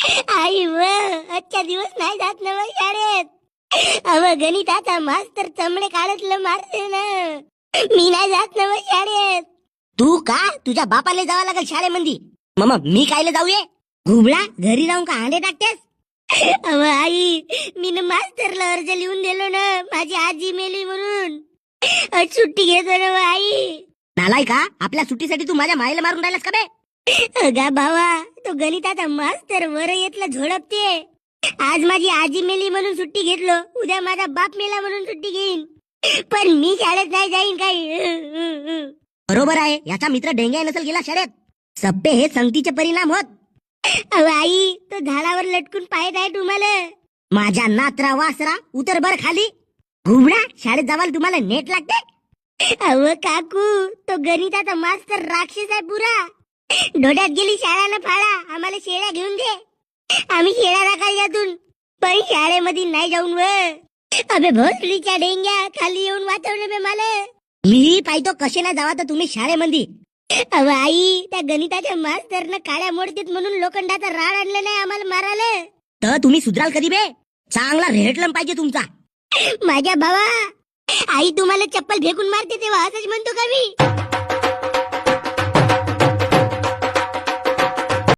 आई व आजच्या दिवस नाही जात ना मग शाळेत. अव गणिताचा मास्तर चमडे काढतलं मारते ना. मी नाही जात ना मग शाळेत. तू का तुझ्या बापाला जावं लागेल शाळेमध्ये. मग मी कायले जाऊये. घुबळा घरी राहून का अंडे टाकतेस. अव आई मी ना मास्तरला अर्ज लिहून दिलो ना माझी आजी मेली म्हणून. आज सुट्टी घेतो ना आई. नालाय का आपल्या सुट्टीसाठी तू माझ्या मायला मारून राहिलास का बे. अगा भावा तो गणिताचा मास्तर वर येतला झोडपते. आज माझी आजी मेली म्हणून सुट्टी घेतलो. उद्या माझा बाप मेला म्हणून सुट्टी घेईन. पण मी शाळेत नाही जाईन काही. बरोबर आहे. याचा मित्र डेंग्या नसेल गेला शाळेत. सप्पे हे संगतीचे परिणाम होत. अहो आई तो झाडावर लटकून पाहत आहे तुम्हाला. माझ्या नात्रा वासरा उतर बर खाली. घुबडा शाळेत जावाल तुम्हाला नेट लागते. अहो काकू तो गणिताचा मास्तर राक्षस आहे पुरा. डोड्यात गेली शाळा न फाळा. आम्हाला शेळ्या घेऊन दे. आम्ही शेळ्या राखाल यातून. पण शाळेमध्ये नाही जाऊन व. अबे भोसडीच्या डेंग्या खाली येऊन वाचवलं बे मला. मी पाहतो कसे नाही जावा तर तुम्ही शाळेमध्ये. अव आई त्या गणिताच्या मास्तरनं काळ्या मोडतीत म्हणून लोखंडाचा राड आणलं नाही आम्हाला मारायला. तर तुम्ही सुधराल कधी बे. चांगला रेटलम पाहिजे तुमचा. माझ्या भावा आई तुम्हाला चप्पल फेकून मारते तेव्हा असंच म्हणतो का मी.